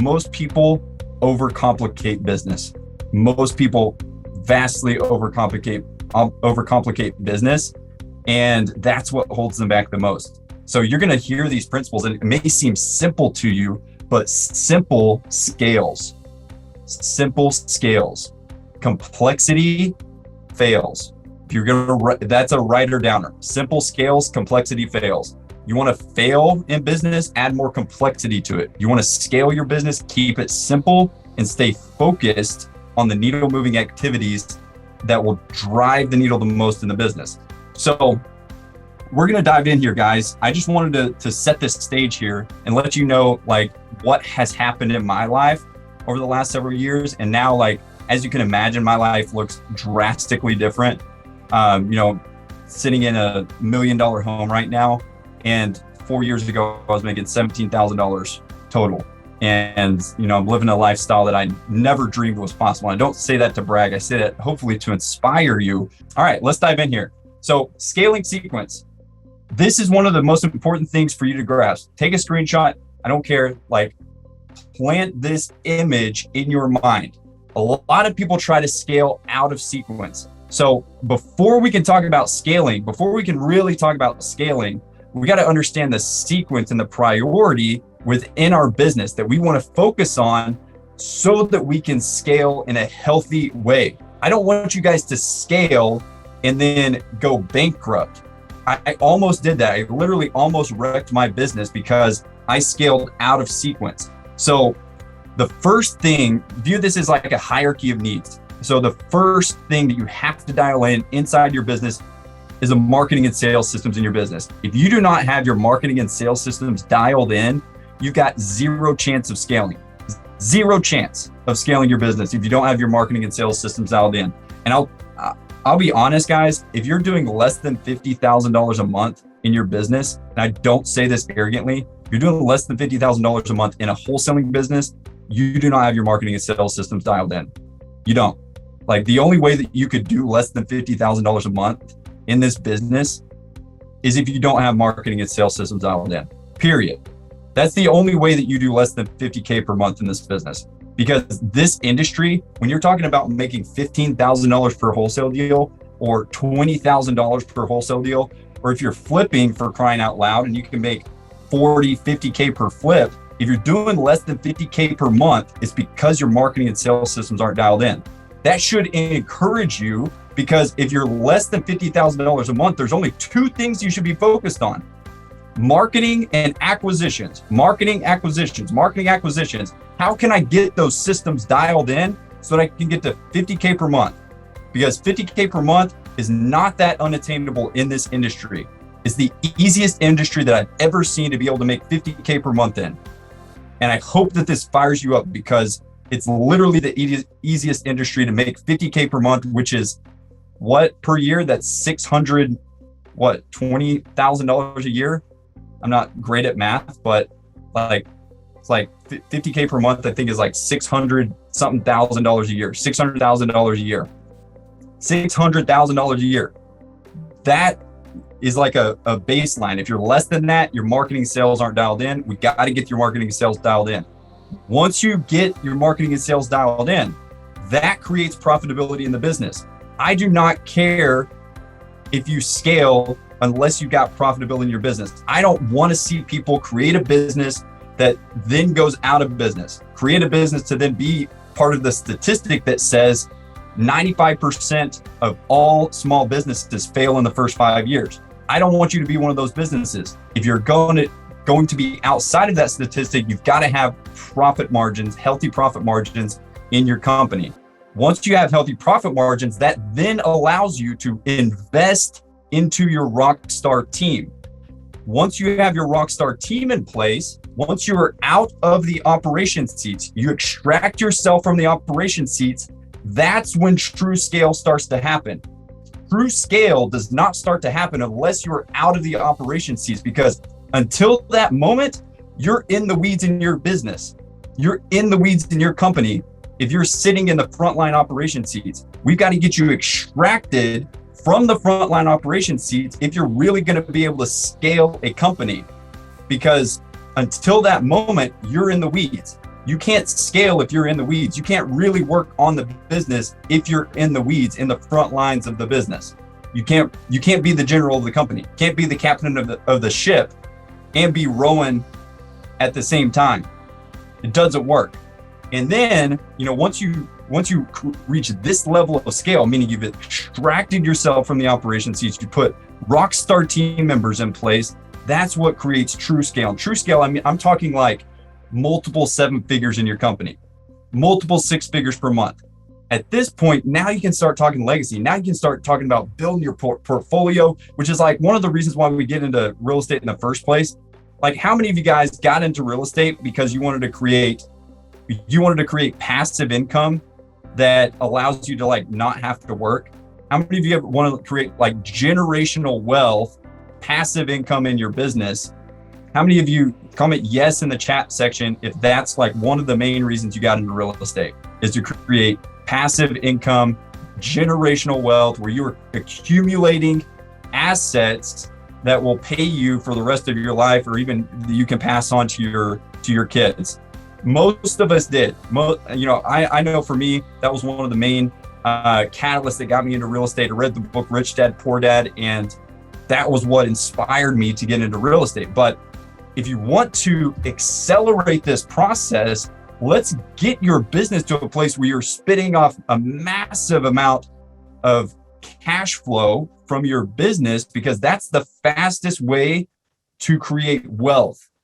most people overcomplicate business. Most people vastly overcomplicate business. And that's what holds them back the most. So you're going to hear these principles and it may seem simple to you, but simple scales. Simple scales. Complexity fails. If you're going to, that's a writer downer. Simple scales, complexity fails. You want to fail in business, add more complexity to it. You want to scale your business, keep it simple and stay focused on the needle moving activities that will drive the needle the most in the business. So we're going to dive in here, guys. I just wanted to set this stage here and let you know like what has happened in my life over the last several years. And now, like, as you can imagine, my life looks drastically different. Sitting in $1 million home right now. And 4 years ago, I was making $17,000 total. And, I'm living a lifestyle that I never dreamed was possible. And I don't say that to brag. I say that hopefully to inspire you. All right, let's dive in here. So scaling sequence. This is one of the most important things for you to grasp. Take a screenshot. I don't care. Like, plant this image in your mind. A lot of people try to scale out of sequence. So before we can talk about scaling, before we can really talk about scaling, we got to understand the sequence and the priority within our business that we want to focus on so that we can scale in a healthy way. I don't want you guys to scale and then go bankrupt. I almost did that. I literally almost wrecked my business because I scaled out of sequence. So the first thing, view this as like a hierarchy of needs. So the first thing that you have to dial in inside your business is a marketing and sales systems in your business. If you do not have your marketing and sales systems dialed in, you've got zero chance of scaling. Zero chance of scaling your business if you don't have your marketing and sales systems dialed in. And I'll be honest, guys, if you're doing less than $50,000 a month in your business, and I don't say this arrogantly, if you're doing less than $50,000 a month in a wholesaling business, you do not have your marketing and sales systems dialed in. You don't. Like, the only way that you could do less than $50,000 a month in this business is if you don't have marketing and sales systems dialed in, period. That's the only way that you do less than 50K per month in this business. Because this industry, when you're talking about making $15,000 per wholesale deal or $20,000 per wholesale deal, or if you're flipping, for crying out loud, and you can make 40, 50K per flip, if you're doing less than 50K per month, it's because your marketing and sales systems aren't dialed in. That should encourage you, because if you're less than $50,000 a month, there's only two things you should be focused on: marketing and acquisitions. Marketing, acquisitions, marketing, acquisitions. How can I get those systems dialed in so that I can get to 50K per month? Because 50K per month is not that unattainable in this industry. It's the easiest industry that I've ever seen to be able to make 50K per month in. And I hope that this fires you up, because it's literally the easiest industry to make 50K per month, which is what per year? That's $20,000 a year. I'm not great at math, but it's like 50K per month, I think, is like $600 something thousand a year, $600,000 a year, $600,000 a year. That is like a baseline. If you're less than that, your marketing sales aren't dialed in. We got to get your marketing and sales dialed in. Once you get your marketing and sales dialed in, that creates profitability in the business. I do not care if you scale unless you got profitability in your business. I don't want to see people create a business that then goes out of business, create a business to then be part of the statistic that says 95% of all small businesses fail in the first 5 years. I don't want you to be one of those businesses. If you're going to be outside of that statistic, you've got to have profit margins, healthy profit margins in your company. Once you have healthy profit margins, that then allows you to invest into your rockstar team. Once you have your rockstar team in place, once you are out of the operation seats, you extract yourself from the operation seats, that's when true scale starts to happen. True scale does not start to happen unless you're out of the operation seats, because until that moment, you're in the weeds in your business. You're in the weeds in your company. If you're sitting in the frontline operation seats, we've got to get you extracted from the frontline operation seats if you're really going to be able to scale a company. Because until that moment, you're in the weeds. You can't scale if you're in the weeds. You can't really work on the business if you're in the weeds, in the front lines of the business. You can't be the general of the company. You can't be the captain of the ship and be rowing at the same time. It doesn't work. And then, once you reach this level of scale, meaning you've extracted yourself from the operation seats, you put rock star team members in place, that's what creates true scale. And true scale, I'm talking like multiple 7 figures in your company, multiple 6 figures per month. At this point, now you can start talking legacy. Now you can start talking about building your portfolio, which is like one of the reasons why we get into real estate in the first place. Like, how many of you guys got into real estate because you wanted to create passive income that allows you to like not have to work? How many of you ever want to create like generational wealth, passive income in your business? How many of you comment yes in the chat section if that's like one of the main reasons you got into real estate, is to create passive income, generational wealth, where you're accumulating assets that will pay you for the rest of your life, or even you can pass on to your kids. Most of us did. I know for me, that was one of the main catalysts that got me into real estate. I read the book Rich Dad, Poor Dad, and that was what inspired me to get into real estate. But if you want to accelerate this process, let's get your business to a place where you're spitting off a massive amount of cash flow from your business, because that's the fastest way to create wealth.